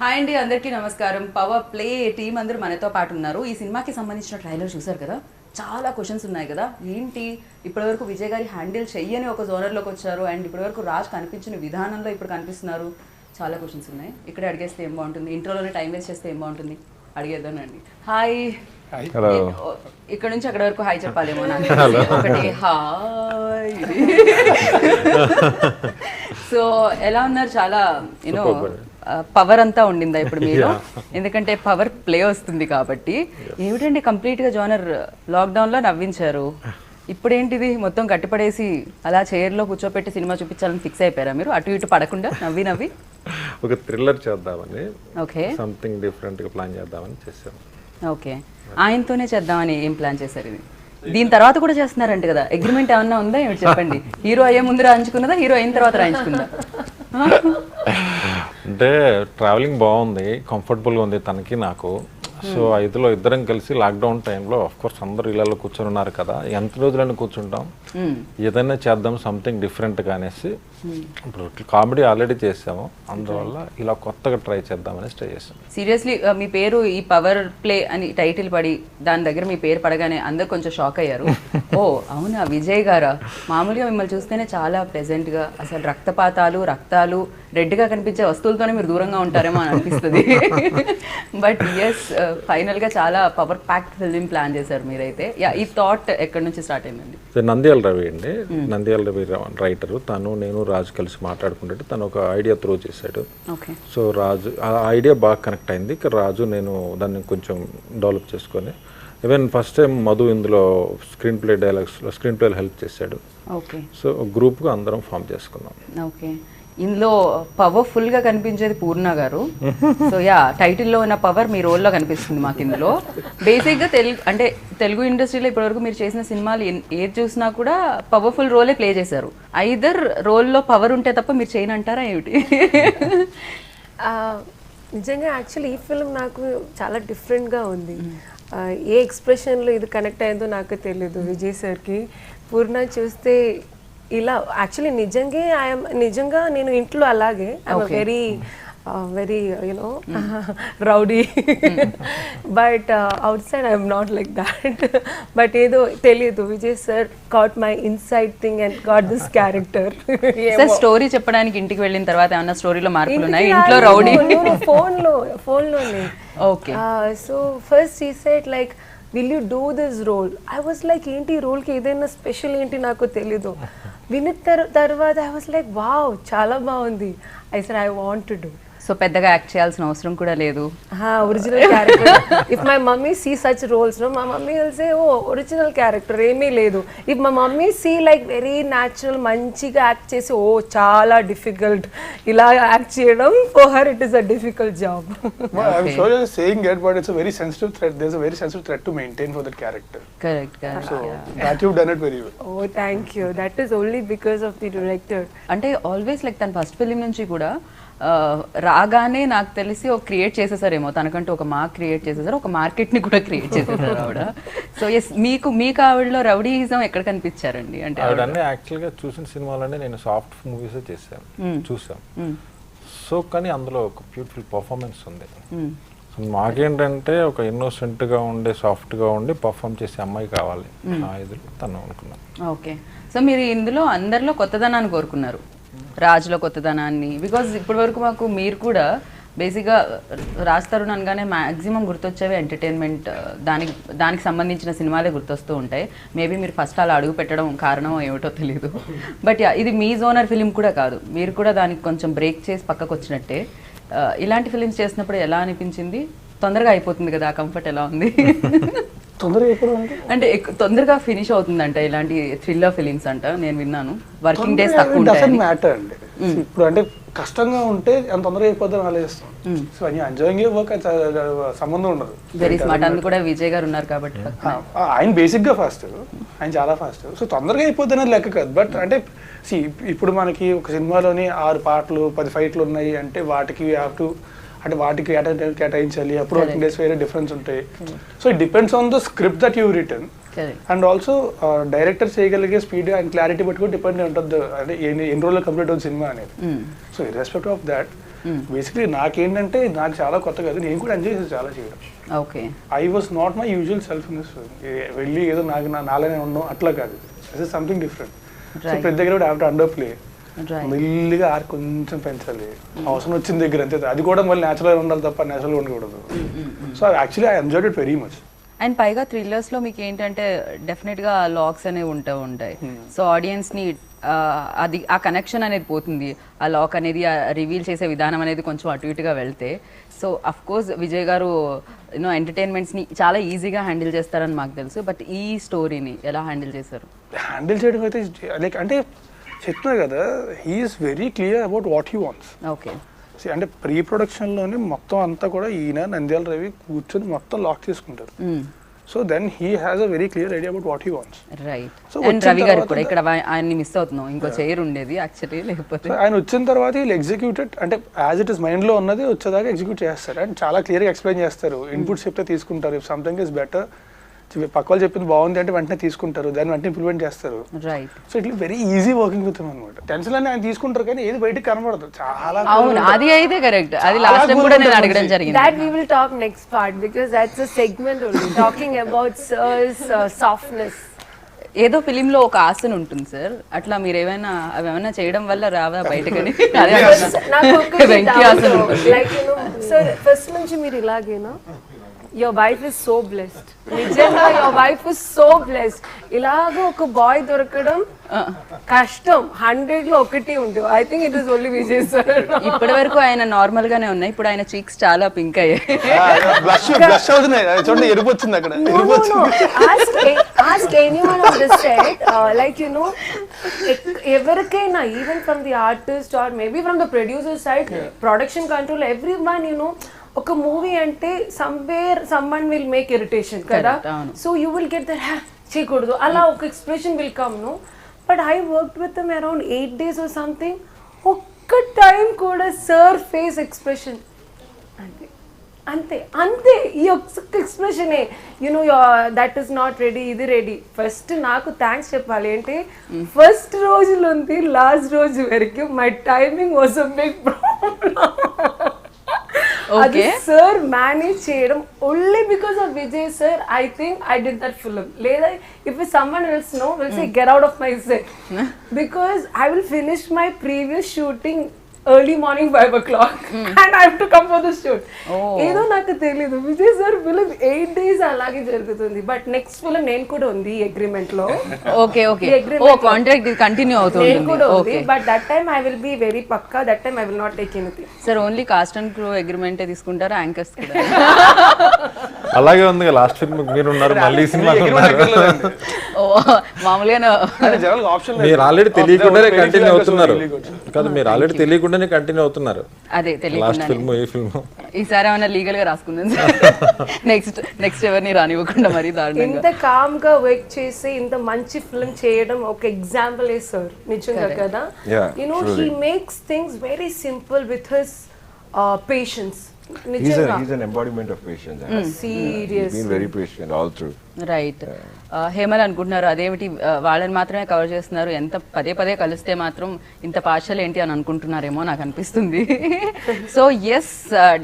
Hi అండి, అందరికీ నమస్కారం. పవర్ ప్లే టీం అందరూ మనతో పాటు ఉన్నారు. ఈ సినిమాకి సంబంధించిన ట్రైలర్ చూసారు కదా, చాలా క్వశ్చన్స్ ఉన్నాయి కదా. ఏంటి ఇప్పటివరకు విజయ్ గారి హ్యాండిల్ చెయ్యని ఒక జోనర్లోకి వచ్చారు, అండ్ ఇప్పటివరకు రాజ్ కనిపించిన విధానంలో ఇప్పుడు కనిపిస్తున్నారు. చాలా క్వశ్చన్స్ ఉన్నాయి. ఇక్కడే అడిగేస్తే ఏం బాగుంటుంది, ఇంట్రోలోనే టైం వేస్ట్ చేస్తే ఏం బాగుంటుంది, అడిగేద్దానండి. హాయ్. ఇక్కడ నుంచి అక్కడ వరకు హాయ్ చెప్పాలేమో నాకు. ఒకటి హాయ్. సో ఎలా ఉన్నారు? చాలా యూనో పవర్ అంతా ఉండిందా ఇప్పుడు మీరు? ఎందుకంటే పవర్ ప్లే వస్తుంది కాబట్టి. ఏమిటండి కంప్లీట్గా జోనర్ లాక్డౌన్లో నవ్వించారు, ఇప్పుడేంటిది మొత్తం కట్టిపడేసి అలా చైర్లో కూర్చోపెట్టి సినిమా చూపించాలని ఫిక్స్ అయిపోయారా మీరు? అటు ఇటు పడకుండా నవ్వి నవ్వి ఒక థ్రిల్లర్ చేద్దామని, ఓకే, సంథింగ్ డిఫరెంట్గా ప్లాన్ చేద్దామని చేసాం. ఓకే, ఆయనతోనే చేద్దామని ఏం ప్లాన్ చేశారు? ఇది దీని తర్వాత కూడా చేస్తున్నారంట కదా, అగ్రిమెంట్ ఏమన్నా ఉందా ఏమిటి చెప్పండి? హీరో అయ్యే ముందు రాయించుకున్నదా, హీరో అయిన తర్వాత రాయించుకుందా? అంటే ట్రావెలింగ్ బాగుంది, కంఫర్టబుల్గా ఉంది తనకి నాకు. సో ఐదులో ఇద్దరం కలిసి లాక్డౌన్ టైంలో ఆఫ్ కోర్స్ అందరూ ఇళ్ళలో కూర్చొని ఉన్నారు కదా, ఎంత రోజులని కూర్చుంటాం, ఏదైనా చేద్దాం సంథింగ్ డిఫరెంట్గా అనేసి. ఇప్పుడు కామెడీ ఆల్రెడీ చేసాము, అందువల్ల ఇలా కొత్తగా ట్రై చేద్దామని ట్రై చేసాం. సీరియస్లీ మీ పేరు ఈ పవర్ ప్లే అని టైటిల్ పడి దాని దగ్గర మీ పేరు పడగానే అందరు కొంచెం షాక్ అయ్యారు. ఓ అవునా, విజయ్ గారా? మామూలుగా మిమ్మల్ని చూస్తేనే చాలా ప్లెజెంట్గా, అసలు రక్తాలు రెడ్గా కనిపించే వస్తువులతోనే మీరు దూరంగా ఉంటారేమో అని అనిపిస్తుంది. బట్ ఎస్, ఫైనల్గా చాలా పవర్ ప్యాక్డ్ ఫిల్మ్ ప్లాన్ చేశారు మీరైతే. ఈ థాట్ ఎక్కడి నుంచి స్టార్ట్ అయిందండి? నంద్యాల రవి అండి, నంద్యాల రవి రైటరు. తను నేను రాజు కలిసి మాట్లాడుకుంటే తను ఒక ఐడియా త్రో చేశాడు. సో రాజు ఆ ఐడియా బాగా కనెక్ట్ అయింది. రాజు నేను దాన్ని కొంచెం డెవలప్ చేసుకొని, ఈవెన్ ఫస్ట్ టైం మధు ఇందులో స్క్రీన్ ప్లేలో హెల్ప్ చేశాడు. సో గ్రూప్గా అందరం ఫామ్ చేసుకున్నాం. ఓకే, ఇందులో పవర్ఫుల్గా కనిపించేది పూర్ణ గారు. సో యా, టైటిల్లో ఉన్న పవర్ మీ రోల్లో కనిపిస్తుంది మాకు ఇందులో. బేసిక్గా తెలుగు ఇండస్ట్రీలో ఇప్పటివరకు మీరు చేసిన సినిమాలు ఏది చూసినా కూడా పవర్ఫుల్ రోలే ప్లే చేశారు. ఐదర్ రోల్లో పవర్ ఉంటే తప్ప మీరు చేయనంటారా ఏమిటి? నిజంగా యాక్చువల్లీ ఈ ఫిల్మ్ నాకు చాలా డిఫరెంట్గా ఉంది. ఏ ఎక్స్ప్రెషన్లో ఇది కనెక్ట్ అయిందో నాకు తెలియదు విజయ్ సార్కి. పూర్ణ చూస్తే ఇలా యాక్చువల్లీ నిజంగా నేను ఇంట్లో అలాగే very you know rowdy, but out side I'm not like that. But ఏదో తెలియదు, Vijay sir got my inside thing and got this character. Story చెప్పడానికి ఇంటికి వెళ్ళిన తర్వాత ఏమన్నా స్టోరీలో మార్పులు ఉన్నాయి? ఇంట్లో రౌడీ ఫోన్లోనే. Okay, so first he said like will you do this role? I was like ఏంటి ఈ రోల్కి ఏదైనా స్పెషల్ ఏంటి నాకు తెలీదు. విన్న తర్వాత ఐ వాజ్ లైక్ వావ్, చాలా బాగుంది. I said I want to do. So పెద్దగా యాక్ట్ చేయాల్సిన అవసరం కూడా లేదు. Original character. If my mummy see such roles, మా mummy will say oh original character ఏమీ లేదు. If my mummy see like very natural, మంచిగా యాక్ట్ చేసి ఓ చాలా డిఫికల్ట్ ఇలా యాక్ట్ చేయడం, for her it is a difficult job. I'm sure you're saying it, but it's a very sensitive thread. There's a very sensitive thread to maintain for that character. Correct. So that you've done it very well. Oh, thank you. That is only because of the director. అంటే always like తన first film నుంచి కూడా రాగానే నాకు తెలిసి ఒక create చేసేసారేమో, తనకంటూ ఒక మార్క్ క్రియేట్ చేసేసారు, ఒక మార్కెట్ని కూడా క్రియేట్ చేసేసారు ఆవిడ. సో ఎస్, మీకు ఆవిడలో రౌడీయిజం ఎక్కడ కనిపించారండి? అంటే ఆవిడన్నీ యాక్చువల్గా చూసిన సినిమాలన్నీ నేను సాఫ్ట్ మూవీసే చూసాం. సో కానీ అందులో ఒక బ్యూటిఫుల్ పర్ఫార్మెన్స్ ఉంది. మాకేంటంటే ఒక ఇన్నోసెంట్గా ఉండే, సాఫ్ట్గా ఉండి పర్ఫామ్ చేసే అమ్మాయి కావాలి. ఆ ఇదిలో తను అనుకున్నాను. ఓకే, సో మీరు ఇందులో అందరిలో కొత్తదనాన్ని కోరుకున్నారు, రాజులో కొత్తదనాన్ని. బికాజ్ ఇప్పటి వరకు మాకు మీరు కూడా బేసిక్గా రాజ్ తరుణ్ అనగానే మ్యాక్సిమం గుర్తొచ్చేవి ఎంటర్టైన్మెంట్, దానికి సంబంధించిన సినిమాలే గుర్తొస్తూ ఉంటాయి. మేబీ మీరు ఫస్ట్ అలా అడుగు పెట్టడం కారణం ఏమిటో తెలియదు. బట్ ఇది మీ జోనర్ ఫిలిం కూడా కాదు, మీరు కూడా దానికి కొంచెం బ్రేక్ చేసి పక్కకు వచ్చినట్టే. ఇలాంటి ఫిలిమ్స్ చేసినప్పుడు ఎలా అనిపించింది? తొందరగా అయిపోతుంది కదా, కంఫర్ట్ ఎలా ఉంది? అంటే తొందరగా ఫినిష్ అవుతుందంట ఇలాంటి థ్రిల్లర్ ఫిలిమ్స్ అంట, నేను విన్నాను. వర్కింగ్ డేస్ తక్కువ ఉంటాయి మ్యాటర్ అండి. ఇప్పుడు అంటే కష్టంగా ఉంటే ఎంత తొందరగా అయిపోద్దని ఆలోచిస్తాం. సో ఎంజాయింగ్ ఏ వర్క్ సంబంధం ఉండదు. Very smart. అందుకు కూడా విజయ్ గారు ఉన్నారు కాబట్టి ఆయన బేసిక్ గా ఫాస్ట్, ఆయన చాలా ఫాస్ట్. సో తొందరగా అయిపోద్ది అనేది లెక్క కాదు. బట్ అంటే ఇప్పుడు మనకి ఒక సినిమాలోని 6 పాటలు 10 ఫైట్లు ఉన్నాయి అంటే వాటికి వాటికి కేటాయించాలి. అప్పుడు వర్కింగ్ డేస్ వేరే డిఫరెన్స్ ఉంటాయి. So it depends on the script that you return. And also director చేయగలిగే స్పీడ్ అండ్ క్లారిటీ బట్టి కూడా డిపెండ్ ఉంటుంది, అంటే ఎన్ని రోజుల్లో కంప్లీట్ అవుతుంది సినిమా అనేది. So irrespective of that basically నాకేంటంటే నాకు చాలా కొత్త కదా, నేను కూడా ఎంజాయ్ చేసి చాలా చేయడం. Okay, I was not my usual self in this film. వెళ్ళి ఏదో నాకు నాలానే ఉండడం అట్లా కాదు, this is something different. So ప్రతి దగ్గర కూడా హ్యావ్ టు అండర్ ప్లే, మెల్లిగా ఆర్ కొంచెం పెంచాలి అవసరం వచ్చిన దగ్గర, అంతే. అది కూడా మళ్ళీ న్యాచురల్గా ఉండాలి తప్ప న్యాచురల్గా ఉండకూడదు. So actually I enjoyed it very much. And పైగా థ్రిల్లర్స్లో మీకు ఏంటంటే డెఫినెట్గా లాక్స్ అనేవి ఉంటాయి. సో ఆడియన్స్ని అది ఆ కనెక్షన్ అనేది పోతుంది, ఆ లాక్ అనేది రివీల్ చేసే విధానం అనేది కొంచెం అటు ఇటుగా వెళ్తే. సో అఫ్ కోర్స్ విజయ్ గారు యూనో ఎంటర్టైన్మెంట్స్ని చాలా ఈజీగా హ్యాండిల్ చేస్తారని మాకు తెలుసు. బట్ ఈ స్టోరీని ఎలా హ్యాండిల్ చేశారు? హ్యాండిల్ చేయడం అయితే లైక్ అంటే చెప్తున్నా కదా, he is very clear about what he wants. Okay, అంటే ప్రీ ప్రొడక్షన్లోనే మొత్తం అంతా కూడా ఈయన నంద్యాల రవి కూర్చొని మొత్తం లాక్ చేసుకుంటారు. So then he has a very clear idea about what he wants. Right. And Ravi garu కూడా ఇక్కడ ఆయన్ని మిస్ అవుతున్నాం, ఇంకో చైర్ ఉండేది యాక్చువల్లీ, లేకపోతే ఆయన వచ్చిన తర్వాత వీళ్ళు ఎగ్జిక్యూటెడ్ అంటే యాజ్ ఇట్ ఇస్ మైండ్లో ఉన్నది వచ్చేదాకా ఎగ్జిక్యూట్ చేస్తారు. అండ్ చాలా క్లియర్గా ఎక్స్ప్లెయిన్ చేస్తారు, ఇన్పుట్స్ చెప్తే తీసుకుంటారు. ఇఫ్ సంథింగ్ ఇస్ బెటర్, పక్క వాళ్ళు చెప్పింది బాగుంది అంటే వెంటనే తీసుకుంటారు, దాన్ని వెంటనే ఇంప్లిమెంట్ చేస్తారు. రైట్. సో ఇట్లా very easy working with him అనమాట. టెన్షన్ అని ఆయన తీసుకుంటారు కానీ ఏది బయటకు కనబడదు. చాలా అవును, అది అయితే కరెక్ట్. అది లాస్ట్ టైం కూడా నేను అడగడం జరిగింది. That we will talk next part because that's a segment only talking about sir's softness. ఏదో ఫిలిం లో ఒక ఆసన ఉంటుంది సార్, అట్లా మీరు ఏమైనా అవి ఏమైనా చేయడం వల్ల రావా బయటకని? నాకు ఒకటి like you know sir, first నుంచి మీరు ఇలాగేనా? Your wife is so blessed. నిజంగా your wife is so blessed. ఇలాగ ఒక బాయ్ దొరకడం కష్టం, 100లో ఒకటి ఉంటుంది. I think it is only Vijay sir. ఇప్పటి వరకు ఆయన నార్మల్ గానే ఉన్నాయి, ఇప్పుడు ఆయన చీక్స్ చాలా పింక్ అయ్యాయి. బ్లష్ అవుతున్నాయి చూడండి, ఎరుపు వచ్చింది అక్కడ. Ask anyone on the set, like you know, ఎవరికైనా even from the artist or maybe from the producer side, production control, everyone you know, ఒక మూవీ అంటే somewhere someone will make irritation కదా. So you will get that చేయకూడదు అలా ఒక expression will come no. But I worked with them around 8 days or something. ఒక్క time కూడా sir face expression అంతే అంతే అంతే, ఈ ఒక్క ఎక్స్ప్రెషనే you know that is not ready, ఇది రెడీ. ఫస్ట్ నాకు థ్యాంక్స్ చెప్పాలి ఏంటి, ఫస్ట్ రోజు నుండి లాస్ట్ రోజు వరకు my timing was a big problem. అది సార్ మేనేజ్ చేయడం only because of Vijay sir. I think I did that film. లేదా if someone else no will say get out of my set because I will finish my previous shooting early morning 5 o'clock and I have to come for the shoot. ఏదో నాకు తెలీదు, Vijay sir film 8 days అలాగే జరుగుతుంది. But next film నేను కూడా ఉంది agreement లో. Okay okay, ఓ కాంట్రాక్ట్ ఇది కంటిన్యూ అవుతుంది. నేను కూడా ఉంది, but that time I will be very పక్కా. That time I will not take anything. Sir only cast and crew agreement తీసుకుంటారా, యాంకర్స్ కూడా? అలాగే ఉంది, లాస్ట్ ఫిల్మ్ మీరు ఉన్నారు, మళ్ళీ సినిమాకి ఉన్నారు. ఓ మామూలుగా మీరు ఆల్రెడీ తెలియకుండానే కంటిన్యూ అవుతున్నారు కదా, మీరు ఆల్రెడీ తెలియకుండానే కంటిన్యూ అవుతున్నారు. అదే లాస్ట్ ఫిల్మ్ ఈ ఫిల్మ్ ఈసారి ఏమైనా లీగల్ గా రాసుకుందాం నెక్స్ట్ ఎవరిని రానివ్వకుండా మరి దారుణంగా. ఇంత కామ్ గా వర్క్ చేసి ఇంత మంచి ఫిల్మ్ చేయడం ఒక ఎగ్జాంపుల్ ఏ సార్ నిజంగా కదా. You know he makes things very simple with his patience. He's an embodiment of patience. Seriously. He's been very patient all through. Right. Hemal అనుకుంటున్నారు అదేమిటి వాళ్ళని మాత్రమే కవర్ చేస్తున్నారు, ఎంత పదే పదే కలిస్తే మాత్రం ఇంత పార్షల్ ఏంటి అని అనుకుంటున్నారేమో నాకు అనిపిస్తుంది. సో ఎస్,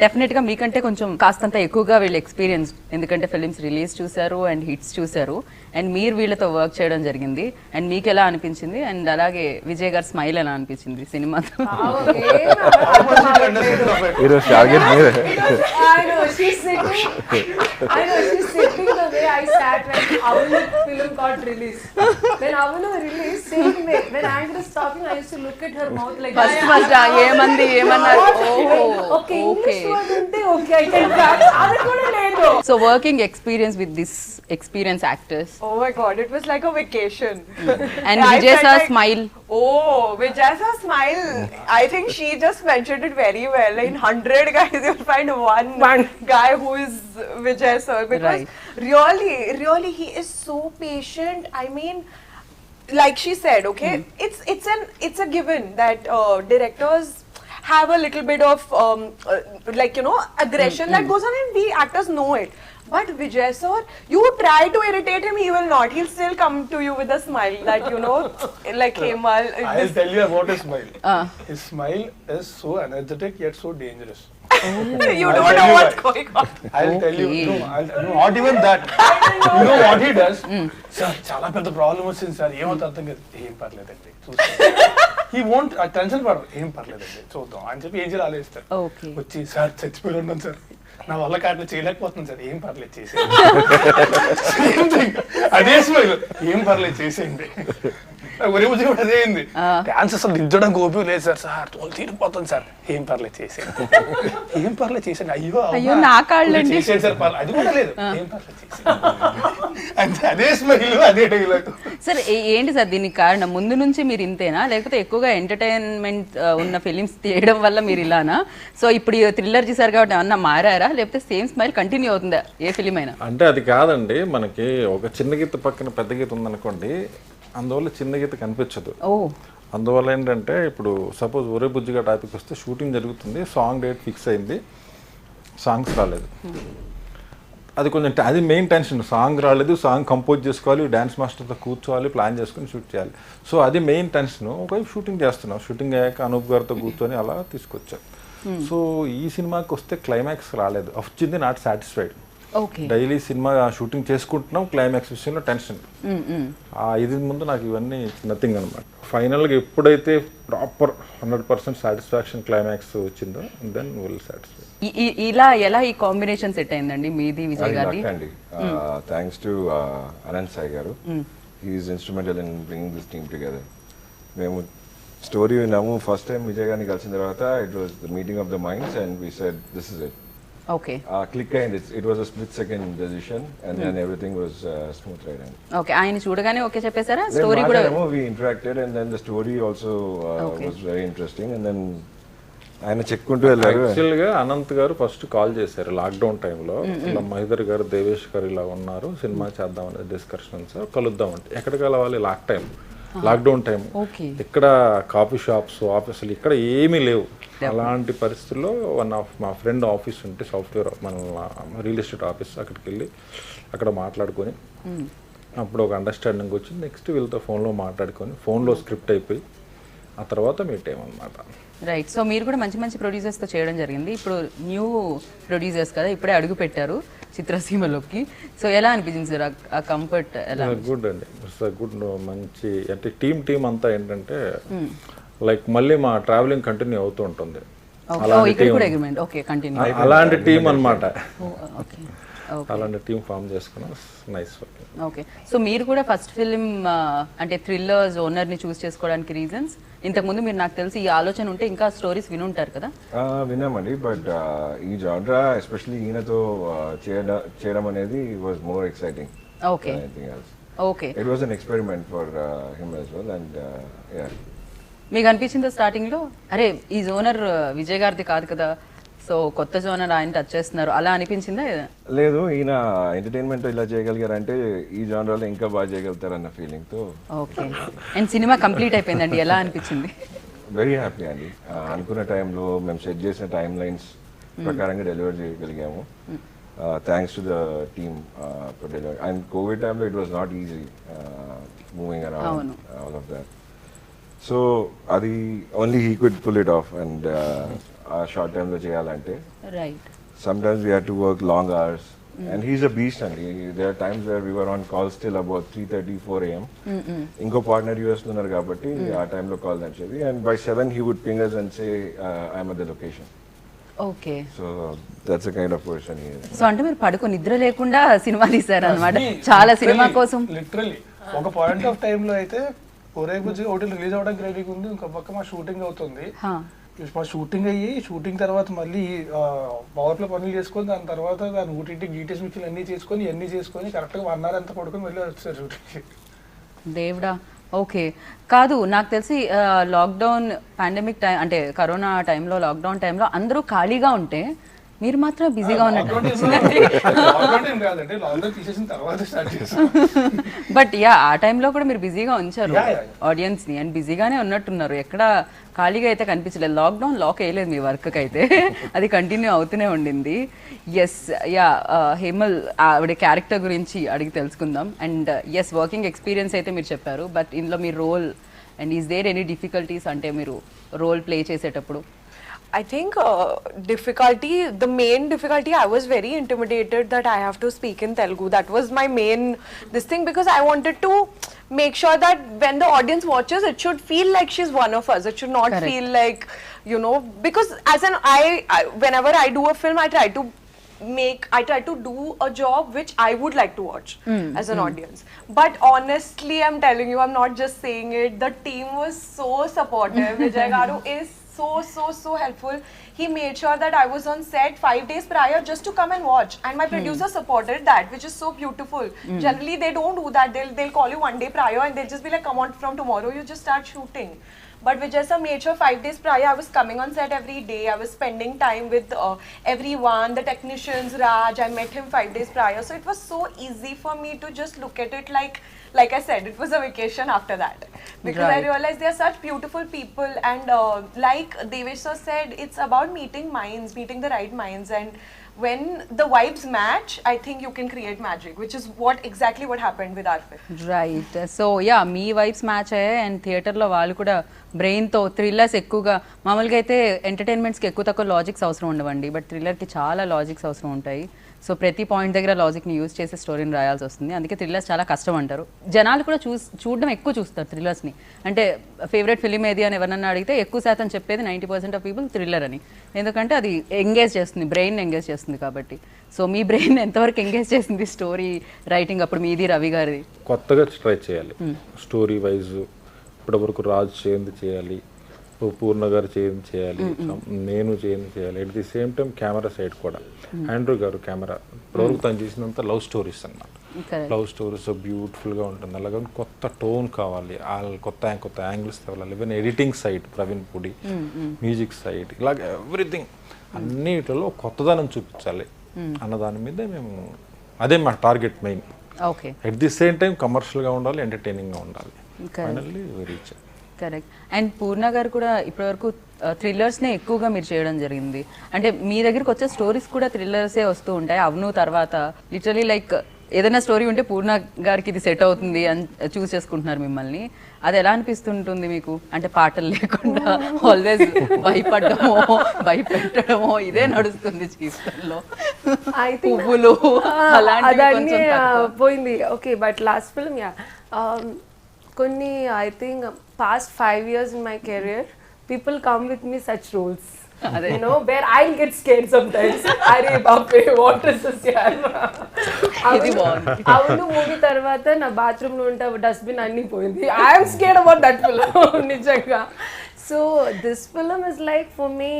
డెఫినెట్గా మీకంటే కొంచెం కాస్తంత ఎక్కువగా వీళ్ళు ఎక్స్పీరియన్స్, ఎందుకంటే ఫిలిమ్స్ రిలీజ్ చూశారు అండ్ హిట్స్ చూశారు అండ్ మీరు వీళ్ళతో వర్క్ చేయడం జరిగింది. అండ్ మీకు ఎలా అనిపించింది, అండ్ అలాగే విజయ్ గారి స్మైల్ ఎలా అనిపించింది సినిమాతో? Sat when Avanu film got released. When Avanu released, same way. When Anchor is talking, I used to look at her mouth like that. First ఏమంది ఏమన్నారు? Okay, English word unte okay, I can catch. Adi kuda ledu. So working experience with this experienced actors. Oh my God, it was like a vacation. And Vijay sir smile. Oh, Vijay sir smile. I think she just mentioned it very well. In 100 guys, you'll find one guy who is Vijay sir, because really he is so patient. I mean, like she said, okay, it's a given that directors have a little bit of like, you know, aggression that goes on, and we actors know it. But Vijay sir, you try to irritate him, he will not. He'll still come to you with a smile that, you know, like Hemal. I'll tell you about his smile. His smile is so energetic yet so dangerous. You don't know what's going on. I'll tell you. No, not even that. You know what he does? Sir, చాలా పెద్ద problem వచ్చింది sir, ఏమవుతుంది అర్థం కాదు. ఏం పర్లేదండి చూస్తాం. He won't tension పడరు, ఏం పర్లేదండి చూద్దాం అని చెప్పి ఏం చేయాలి ఆలోచిస్తారు. వచ్చి సార్ చచ్చిపోయి ఉన్నాను సార్, నా వల్ల కాట్లు చేయలేకపోతున్నాను సార్, ఏం పర్లేదు చేసేయండి. అదే స్మైల్, ఏం పర్లేదు చేసేయండి. ఒరే బుజ్జి కూడా అదే అయింది. డాన్స్ అసలు దిద్దడం గోపి లేదు సార్, సార్ తోలు తీరిపోతుంది సార్, ఏం పర్లేదు చేసేయండి. ఏం పర్లేదు చేసేయండి. అయ్యో నా కాళ్ళు చేసేయండి సార్, పర్లేదు అది కూడా లేదు, ఏం పర్లేదు చేసేయండి. అదే స్మైల్, అదే డైలాగ్. సార్ ఏంటి సార్ దీనికి కారణం? ముందు నుంచి మీరు ఇంతేనా, లేకపోతే ఎక్కువగా ఎంటర్టైన్మెంట్ ఉన్న ఫిలిమ్స్ తీయడం వల్ల మీరు ఇలానా? సో ఇప్పుడు థ్రిల్లర్ చేశారు కాబట్టి ఏమన్నా మారారా, లేకపోతే సేమ్ స్మైల్ కంటిన్యూ అవుతుందా ఏ ఫిలిం అయినా? అంటే అది కాదండి, మనకి ఒక చిన్న గీత పక్కన పెద్ద గీత ఉందనుకోండి, అందువల్ల చిన్న గీత కనిపించదు. అందువల్ల ఏంటంటే ఇప్పుడు సపోజ్ ఒరే బుజ్జిగా టాపిక్ వస్తే షూటింగ్ జరుగుతుంది, సాంగ్ డేట్ ఫిక్స్ అయింది, సాంగ్స్ రాలేదు, అది కొంచెం అది మెయిన్ టెన్షన్. సాంగ్ రాలేదు, సాంగ్ కంపోజ్ చేసుకోవాలి, డ్యాన్స్ మాస్టర్తో కూర్చోవాలి, ప్లాన్ చేసుకుని షూట్ చేయాలి. సో అది మెయిన్ టెన్షన్. ఒకవైపు షూటింగ్ చేస్తున్నాం, షూటింగ్ అయ్యాక అనూప్ గారితో కూర్చొని అలా తీసుకొచ్చాం. సో ఈ సినిమాకి వస్తే క్లైమాక్స్ రాలేదు, వచ్చింది not satisfied. Daily cinema shooting చేసుకుంటున్నాం, క్లైమాక్స్ విషయంలో టెన్షన్. ఇది ముందు నాకు ఇవన్నీ నథింగ్ అనమాట. ఫైనల్గా ఎప్పుడైతే ప్రాపర్ 100% సాటిస్ఫాక్షన్ క్లైమాక్స్ వచ్చిందో దెన్ విల్ సాటిస్ఫై. ఇలా ఎలా ఈ కాంబినేషన్ సెట్ అయిందండి మీది విజయ్ గారి? Thanks to Anant Sai garu, he is instrumental in bringing this team together. మేము స్టోరీ విన్నాము ఫస్ట్ టైం విజయ్ గారిని కలిసిన తర్వాత, it was the meeting of the minds and we said this is it. Okay, click అయింది. It was a split second decision and then everything was smooth ride. Okay, ఆయన చూడగానే okay చెప్పేసారా? Story కూడా we interacted and then the story also was very interesting and then ఆయన చెక్కుంటూ వెళ్ళారు. యాక్చువల్గా అనంత్ గారు ఫస్ట్ కాల్ చేశారు లాక్డౌన్ టైంలో, ఇలా మహిదర్ గారు, దేవేష్ గారు ఇలా ఉన్నారు, సినిమా చేద్దాం అనేది డిస్కషన్స్, కలుద్దామంటే ఎక్కడ కలవాలి? లాక్డౌన్ టైం, ఇక్కడ కాఫీ షాప్స్, ఆఫీసులు ఇక్కడ ఏమీ లేవు. అలాంటి పరిస్థితుల్లో వన్ ఆఫ్ మా ఫ్రెండ్ ఆఫీస్ ఉంటే సాఫ్ట్వేర్ మన రియల్ ఎస్టేట్ ఆఫీస్, అక్కడికి వెళ్ళి అక్కడ మాట్లాడుకొని అప్పుడు ఒక అండర్స్టాండింగ్ వచ్చింది. నెక్స్ట్ వీళ్ళతో ఫోన్లో మాట్లాడుకొని ఫోన్లో స్క్రిప్ట్ అయిపోయి ఆ తర్వాత మీట్ అయ్యామన్నమాట. రైట్. సో మీరు కూడా మంచి మంచి ప్రొడ్యూసర్స్తో చేయడం జరిగింది. ఇప్పుడు న్యూ ప్రొడ్యూసర్స్ కదా, ఇప్పుడే అడుగు పెట్టారు చిత్రసీమలోకి. సో ఎలా అనిపించింది సార్ ఆ కంఫర్ట్? ఎలా? గుడ్ అండి, గుడ్. మంచి అంటే టీమ్ అంతా ఏంటంటే లైక్ మళ్ళీ మా ట్రావెలింగ్ కంటిన్యూ అవుతూ ఉంటుంది. అలాంటి టీం అన్నమాట, అలాంటి టీం ఫామ్ చేసుకున్నాం. Nice work. ఓకే, సో మీరు కూడా ఫస్ట్ ఫిలిం అంటే థ్రిల్లర్ జోనర్ని చూస్ చేసుకోవడానికి రీజన్స్? ఇంతకుముందు మీరు నాకు తెలిసి ఈ ఆలోచన ఉంటే ఇంకా స్టోరీస్ వినుంటారు కదా? విన్నామండి, బట్ ఈ జాన్రా ఎస్పెషల్లీ ఈయనతో చేయడం అనేది was more exciting. Okay, okay. It was an experiment for him as well and yeah. మీకు అనిపించిందో స్టార్టింగ్లో అరే ఈ జోనర్ విజయ్ గారిది కాదు కదా, సో కొత్త జోనర్ ఆయన టచ్ చేస్తున్నారు, అలా అనిపించిందా? లేదు, ఈయన ఎంటర్టైన్మెంట్ ఇలా చేయగలిగారంటే ఈ జానరాలో ఇంకా బాగా చేయగలుగుతారన్న ఫీలింగ్ తో. ఓకే, అండ్ సినిమా కంప్లీట్ అయిపోయిందండి, ఎలా అనిపించింది? వెరీ హ్యాపీ అండి. అనుకున్న టైంలో మేము సెట్ చేసిన టైం లైన్స్ ప్రకారంగా డెలివర్ చేయగలిగాము. Thanks to the team for delivery. And covid టైంలో it was not easy moving around all of that. So అది only he could pull it off. And ఆ షార్ట్ టైంలో చేయాలంటే sometimes we had to work long hours and he's a beast and there are times where we were on calls till about 3:30 4 a.m. ఇంకో partner US లో ఉన్నారు కాబట్టి ఆ టైంలో call నడిచేది and by 7 he would ping us and say I'm at the location. Okay, so that's the kind of person he is. So అంటే మీరు పడుకో నిద్ర లేకుండా సినిమా తీశారు అన్నమాట చాలా సినిమా కోసం. లిటరల్లీ ఒక పాయింట్ ఆఫ్ టైం లో అయితే ఒరే బుజ్జి ఒకటి రిలీజ్ అవడానికి రెడీగా ఉంది, ఇంకో పక్క మా షూటింగ్ అవుతుంది. మా షూటింగ్ అయ్యి షూటింగ్ తర్వాత మళ్ళీ పవర్లో పనులు చేసుకొని దాని తర్వాత దాని ఊటీ డీటెయిల్స్ మిక్కిలు అన్నీ చేసుకొని ఇవన్నీ చేసుకొని కరెక్ట్గా 1 hour అంతా పడుకొని మళ్ళీ వచ్చారు షూటింగ్కి. దేవుడా. ఓకే, కాదు నాకు తెలిసి లాక్డౌన్ పాండమిక్ టైం అంటే కరోనా టైంలో లాక్డౌన్ టైంలో అందరూ ఖాళీగా ఉంటే మీరు మాత్రం బిజీగా ఉన్నట్టు తీసేసిన తర్వాత స్టార్ట్ చేసాం. బట్ యా ఆ టైంలో కూడా మీరు బిజీగా ఉంచారు Yeah, yeah, ఆడియన్స్ ని, అండ్ బిజీగానే ఉన్నట్టున్నారు. ఎక్కడ ఖాళీగా అయితే కనిపించలేదు. లాక్డౌన్ లాక్ వేయలేదు మీ వర్క్ అయితే అది కంటిన్యూ అవుతూనే ఉండింది. ఎస్ యా హేమల్ ఆవిడ క్యారెక్టర్ గురించి అడిగి తెలుసుకుందాం. అండ్ ఎస్ వర్కింగ్ ఎక్స్పీరియన్స్ అయితే మీరు చెప్పారు, బట్ ఇందులో మీ role and is there any difficulties అంటే మీరు రోల్ ప్లే చేసేటప్పుడు? I think the main difficulty, I was very intimidated that I have to speak in Telugu. That was my main this thing, because I wanted to make sure that when the audience watches, it should feel like she's one of us. It should not Correct. feel like, you know, because as an whenever I do a film, I try to do a job which I would like to watch as an audience. But honestly, I'm telling you, I'm not just saying it. The team was so supportive. Vijay Garu is so helpful. He made sure that I was on set 5 days prior just to come and watch, and my producer supported that, which is so beautiful. Generally they don't do that. They'll call you 1 day prior and they'll just be like, come on, from tomorrow you just start shooting. But Vijay sir made sure 5 days prior I was coming on set every day. I was spending time with everyone, the technicians, Raj. I met him 5 days prior, so it was so easy for me to just look at it like I said, it was a vacation after that, because I Right. realized they are such beautiful people, and like Devesh sir said, it's about meeting minds, meeting the right minds, and when the vibes match, I think you can create magic, which is exactly what happened with our film. Right. So yeah me vibes match అయ్యాయి, and థియేటర్లో వాళ్ళు కూడా బ్రెయిన్తో thrillers ఎక్కువగా, మామూలుగా అయితే ఎంటర్టైన్మెంట్స్కి ఎక్కువ తక్కువ logics అవసరం ఉండవండి, బట్ థ్రిల్లర్కి చాలా లాజిక్స్ అవసరం ఉంటాయి. సో ప్రతి పాయింట్ దగ్గర లాజిక్ని యూజ్ చేసి స్టోరీని రాయాల్సి వస్తుంది. అందుకే థ్రిల్లర్స్ చాలా కష్టం అంటారు. జనాలు కూడా చూడడం ఎక్కువ చూస్తారు థ్రిల్లర్స్ని. అంటే ఫేవరెట్ ఫిలిం ఏది అని ఎవరన్నా అడిగితే ఎక్కువ శాతం చెప్పేది 90% ఆఫ్ పీపుల్ థ్రిల్లర్ అని. ఎందుకంటే అది ఎంగేజ్ చేస్తుంది, బ్రెయిన్ ఎంగేజ్ చేస్తుంది కాబట్టి. సో మీ బ్రెయిన్ ఎంతవరకు ఎంగేజ్ చేసింది స్టోరీ రైటింగ్ అప్పుడు మీది, రవి గారిది? కొత్తగా ట్రై చేయాలి స్టోరీ వైజ్. ఇప్పటివరకు రాజు చేయంది చేయాలి, పూర్ణ గారు చేయంది చేయాలి, నేను చేయంది చేయాలి. At the same time camera side కూడా ఆండ్రూ గారు కెమెరా ఇప్పటివరకు తను చేసినంత లవ్ స్టోరీస్ అన్నమాట. లవ్ స్టోరీస్ బ్యూటిఫుల్గా ఉంటుంది. అలాగే కొత్త టోన్ కావాలి, కొత్త యాంగిల్స్ తేవాలి. Even editing side Praveen Pudi, music side, ఇలాగ ఎవ్రీథింగ్ అన్నిటిలో కొత్తదనం చూపించాలి అన్న దాని మీద మేము, అదే మా target main. Okay. At the same time కమర్షియల్గా ఉండాలి, ఎంటర్టైనింగ్గా ఉండాలి. Finally reach. Correct. And Purna garu కూడా ఇప్పటివరకు థ్రిల్లర్స్నే ఎక్కువగా మీరు చేయడం జరిగింది. అంటే మీ దగ్గరికి వచ్చే స్టోరీస్ కూడా థ్రిల్లర్సే వస్తూ ఉంటాయి. అవును తర్వాత లిటరలీ లైక్ ఏదైనా స్టోరీ ఉంటే పూర్ణ గారికి ఇది సెట్ అవుతుంది అని చూస్ చేసుకుంటున్నారు మిమ్మల్ని. అది ఎలా అనిపిస్తుంటుంది మీకు? అంటే పాటలు లేకుండా ఆల్వేస్ భయపడమో భయపెట్టడమో ఇదే నడుస్తుంది జీవితంలో, పువ్వులు అదన్నీ పోయింది. ఓకే, బట్ లాస్ట్ ఫిల్మ్ కొన్ని I think past 5 years in my career, people come with me such roles, you know, where I'll get scared sometimes. Arey bape, what is this yaar? Avunu movie tarvata na bathroom lo unta dustbin anni poyindi. I am scared about that film nijanga. So this film is like for me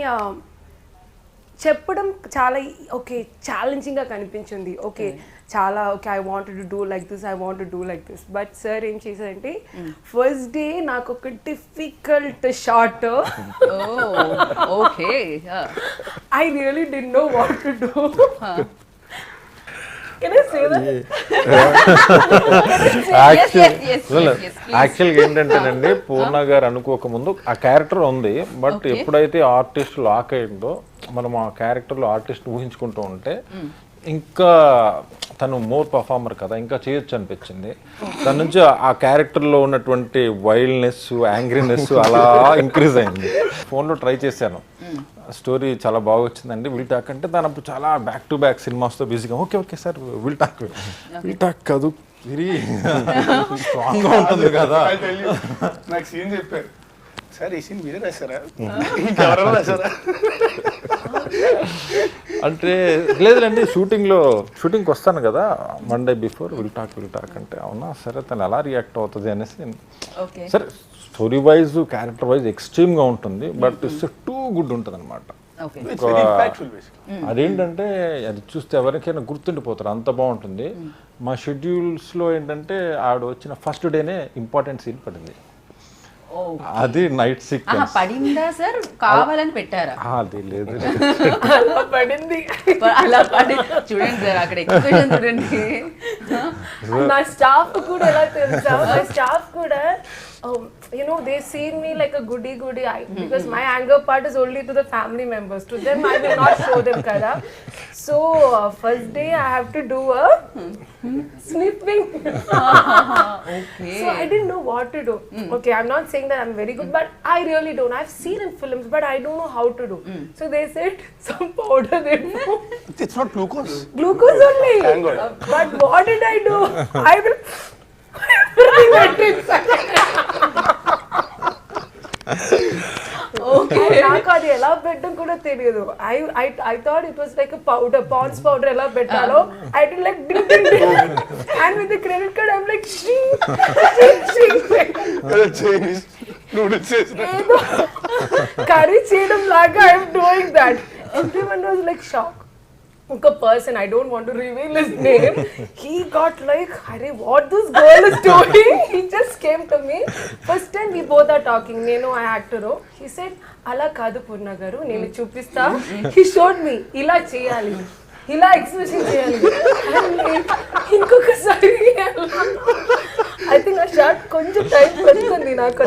చెప్పడం చాలా okay ఛాలెంజింగ్గా కనిపించింది. Okay చాలా okay I wanted to do like this but sir ఏం చేశారంటే first day నాకు ఒక difficult shot, okay I really didn't know what to do. Can I say that? యాక్చువల్గా ఏంటంటేనండి, పూర్ణ గారు అనుకోకముందు ఆ క్యారెక్టర్ ఉంది, బట్ ఎప్పుడైతే ఆర్టిస్ట్ లాక్ అయిందో మనం ఆ క్యారెక్టర్లో ఆర్టిస్ట్ ఊహించుకుంటూ ఉంటే ఇంకా తను మోర్ పర్ఫార్మర్ కదా, ఇంకా చేయొచ్చు అనిపించింది. దాని నుంచి ఆ క్యారెక్టర్లో ఉన్నటువంటి వైల్డ్నెస్, యాంగ్రీనెస్ అలా ఇంక్రీజ్ అయింది. ఫోన్లో ట్రై చేశాను, స్టోరీ చాలా బాగా వచ్చిందండి, విల్ టాక్ అంటే దాని అప్పుడు చాలా బ్యాక్ టు బ్యాక్ సినిమాస్తో బిజీగా. ఓకే సార్ విల్ టాక్ కాదు, వెరీ స్ట్రాంగ్గా ఉంటుంది కదా. నాకు సీన్ చెప్పారు, సార్ ఈ సీన్ మీరే రాశారా, ఇంకెవరైనా రాశారా అంటే లేదులేండి, షూటింగ్కి వస్తాను కదా, 1 day బిఫోర్ విల్ టాక్ అంటే అవునా సరే తను ఎలా రియాక్ట్ అవుతుంది అనేసి. సరే స్టోరీ వైజ్ క్యారెక్టర్ వైజ్ ఎక్స్ట్రీమ్గా ఉంటుంది, బట్ ఇట్స్ టూ గుడ్ ఉంటుంది అనమాట. అదేంటంటే అది చూస్తే ఎవరికైనా గుర్తుండిపోతారు, అంత బాగుంటుంది. మా షెడ్యూల్స్లో ఏంటంటే ఆవిడ వచ్చిన ఫస్ట్ డేనే ఇంపార్టెంట్ సీన్ పడింది. అది నైట్ సీక్వెన్స్. పడిందా సార్, కావాలని పెట్టారా? అది లేదు. అలా పడింది. అలా పడి చూడండి సార్, అక్కడ ఎక్స్ప్రెషన్ చూడండి. నా స్టాఫ్ కూడా ఎలా తెలుసా, నా స్టాఫ్ కూడా you know, they see me like a goody because my anger part is only to the family members. To them I will not show them kada. So first day I have to do a sniffing. Okay. So I didn't know what to do. Okay, I'm not saying that I'm very good, but I really don't. I've seen in films, but I don't know how to do. So they said some powder they put. It's not glucose. Glucose only. Thank God. But what did I do? I will నాకు అది ఎలా పెట్టడం కూడా తెలియదు. I thought it was like a powder, Pond's powder ఎలా పెట్టాలో. I did like ding ding ding, and with the credit card I'm like shing. Chinese noodles. ఏదో curry చేయడం లాగా I'm doing that. Everyone was like shocked. ఒక person, I don't want to reveal his name, he got like, Hare, what this girl is doing? He just came to me. First time we both are talking, నేను ఆ actor. He said, అలా కాదు పూర్ణ గారు, నేను చూపిస్తా. He showed me, ఇలా చేయాలి, ఇలా ఎక్స్ప్రెషన్ చేయాలి. ఇంకొకసారి ఐ థింక్ ఆ షార్ట్ కొంచెం టైం పడుతుంది నాకు.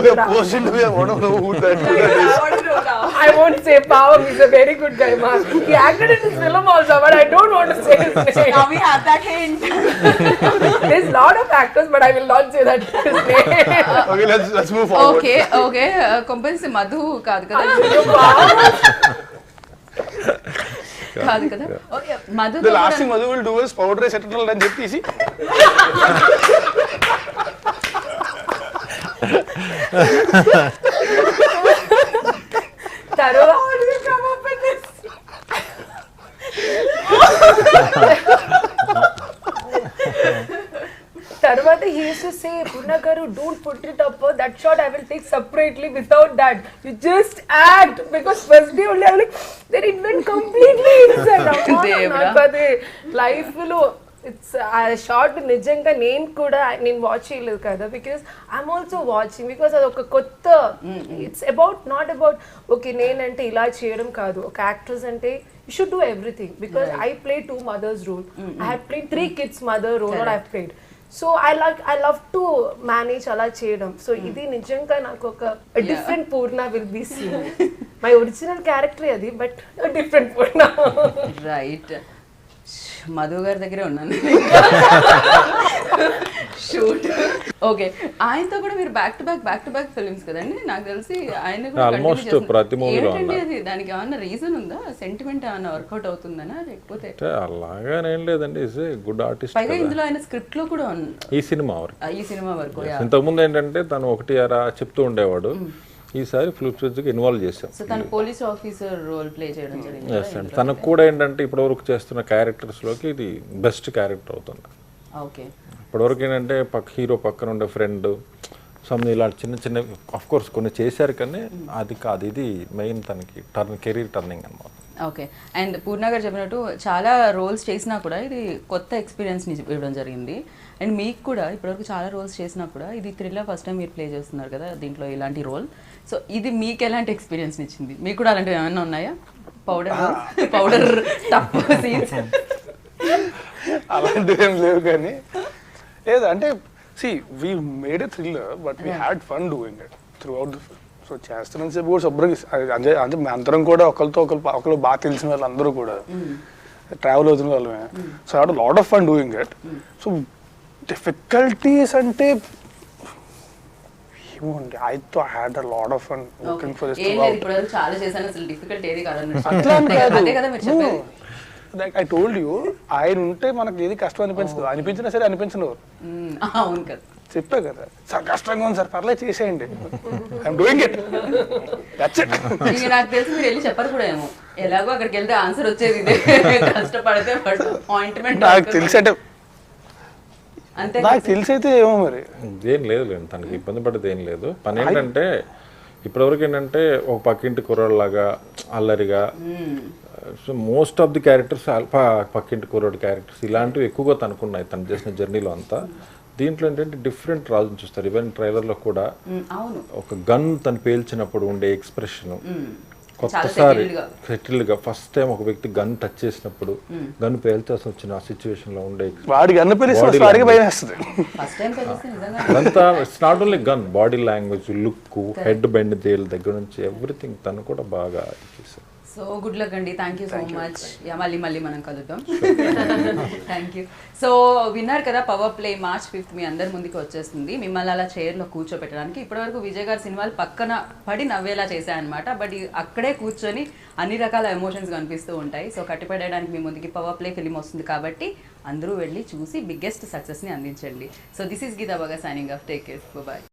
I won't say Pavam is a very good guy, man. He acted in this film also, but I don't want to say his name. Now we have that hint. There's a lot of actors, but I will not say that his name. Okay, let's move forward. Okay కొంపల్సి మధు కాదు కదా? కాదు కదా? Madhu The last thing Madhu will do is powder rice etc. అని చెప్పేసి తర్వాత he used to say, Purna garu, don't put it up, that shot I will take separately without that. You just act, because first day only I'm like, then it went completely inside. నాకు అది life లో it's ఆ short నిజంగా నేను watch చేయలేదు కదా, because I'm also watching, because అది ఒక కొత్త, it's about not about okay నేనంటే ఇలా చేయడం కాదు. ఒక యాక్ట్రెస్ అంటే you should do everything, because I played 2 mothers role. I have played 3 kids mother role, what I've played. So I love to manage ala cheyadam. So idi nijanga naku oka different Purna will be seen. My original character adi, but a different Purna. Right. Madhu గారి దగ్గరే ఉన్నాను shoot. Okay, ఆయనతో కూడా మీరు back to back films కదండి? నాకు తెలిసి ఆయన కూడా ఆల్మోస్ట్ ప్రతి మూవీలో ఏంటండి అది, దానికి ఏమన్నా రీజన్ ఉందా? సెంటిమెంట్ ఏమన్నా వర్కౌట్ అవుతుందనా, లేకపోతే? అలాగానేం లేదండి, ఈజ్ ఏ గుడ్ ఆర్టిస్ట్. పైగా ఇందులో ఆయన స్క్రిప్ట్ లో కూడా ఈ సినిమా వరకు ఇంతకుముందు ఏంటంటే తను ఒకటి అరా చెప్తూ ఉండేవాడు, ఈసారి ఫుల్ ఇన్వాల్వ్ చేశాం. సో తను పోలీస్ ఆఫీసర్ రోల్ ప్లే చేయడం జరిగింది. తనకు కూడా ఏంటంటే ఇప్పటివరకు చేస్తున్న క్యారెక్టర్స్లోకి ఇది బెస్ట్ క్యారెక్టర్ అవుతుంది. ఓకే, ఇప్పటివరకు ఏంటంటే హీరో పక్కన ఉండే ఫ్రెండ్ సమ్ ఇలాంటి చిన్న చిన్న ఆఫ్ కోర్స్ కొన్ని చేశారు, కానీ అది కాదు, ఇది మెయిన్ తనకి కెరీర్ టర్నింగ్ అన్నమాట. ఓకే, అండ్ పూర్ణ గారు చెప్పినట్టు చాలా రోల్స్ చేసినా కూడా ఇది కొత్త ఎక్స్పీరియన్స్ని ఇవ్వడం జరిగింది. అండ్ మీకు కూడా ఇప్పటివరకు చాలా రోల్స్ చేసినా కూడా ఇది థ్రిల్లర్ ఫస్ట్ టైం మీరు ప్లే చేస్తున్నారు కదా దీంట్లో, ఇలాంటి రోల్. సో ఇది మీకు ఎలాంటి ఎక్స్పీరియన్స్ ఇచ్చింది? మీకు కూడా అలాంటివి ఏమైనా ఉన్నాయా? పౌడర్ టఫ్ సీన్స్ అలాంటివి ఏం లేవు, కానీ లేదు అంటే see we made a thriller but we had fun doing it throughout the film. So చేస్తున్నాం సేపు కూడా శుభ్రంగా అంటే మేము అందరం కూడా ఒకరు బాగా తెలిసిన వాళ్ళు అందరూ కూడా ట్రావెల్ అవుతున్న వాళ్ళమే. So had lot of fun doing it. So difficulties అంటే ఏమోండి, I had a lot of fun working for this throughout. చాలా చేశాను, అసలు డిఫికల్ట్ ఏది కాదు. అదే కదా మీరు చెప్పేది. Like I told you, ఆయన ఉంటే మనకి ఏది కష్టం అనిపించదు, అనిపించినా సరే అనిపించను. అవును కదా, చెప్పే కదా సార్ కష్టంగా ఉంది సార్, పర్లేదు చేసేయండి, I'm doing it, that's it. ఇక నాకు తెలిసి మీరు వెళ్ళి చెప్పరు కూడా ఏమో, ఎలాగో అక్కడికి వెళ్తే ఆన్సర్ వచ్చేది ఇదే, కష్టపడితే అపాయింట్మెంట్. నాకు తెలిసి అంటే అంతే, నాకు తెలిసి అయితే ఏమో మరి ఏం లేదు తనకి ఇబ్బంది పడేది ఏం లేదు. పని ఏంటంటే ఇప్పటివరకు ఏంటంటే ఒక పక్కింటి కుర్రాళ్ళలాగా అల్లరిగా, so most of the characters పక్కింటి కుర్రాడు క్యారెక్టర్స్ ఇలాంటివి ఎక్కువగా తనుకున్నాయి తను చేసిన జర్నీలో అంతా. దీంట్లో ఏంటంటే డిఫరెంట్ రాజుని చూస్తారు. ఈవెన్ ట్రైలర్లో కూడా అవును, ఒక గన్ తను పేల్చినప్పుడు ఉండే ఎక్స్ప్రెషన్, చాలా కొత్తసారి settled గా. సెటిల్గా ఫస్ట్ టైం ఒక వ్యక్తి గన్ టచ్ చేసినప్పుడు గన్ పేల్చాల్సి వచ్చిన ఆ సిచ్యువేషన్ లో ఉండే వాడికి అన్న పిలిస్తే వాడికి భయం వేస్తుంది. ఫస్ట్ టైం తెలిస్తే నిజంగా అదంతా it's not only gun, body language, look, head bend they'll దగ్గర నుంచి ఎవ్రీథింగ్ తను కూడా బాగా చేశారు. సో గుడ్ లక్ అండి, థ్యాంక్ యూ సో మచ్. మళ్ళీ మనం కలుద్దాం. Thank you. సో విన్నారు కదా, పవర్ ప్లే March 5th మీ అందరి ముందుకు వచ్చేస్తుంది. మిమ్మల్ని అలా చైర్లో కూర్చోబెట్టడానికి ఇప్పటివరకు విజయ్ గారి సినిమాలు పక్కన పడి నవ్వేలా చేశాయన్నమాట. బట్ అక్కడే కూర్చొని అన్ని రకాల ఎమోషన్స్ కనిపిస్తూ ఉంటాయి. సో కట్టిపడేయడానికి మీ ముందుకి పవర్ ప్లే ఫిలిం వస్తుంది కాబట్టి అందరూ వెళ్ళి చూసి బిగ్గెస్ట్ సక్సెస్ని అందించండి. సో దిస్ ఈస్ గీతా బాగా signing off. Take care, bye.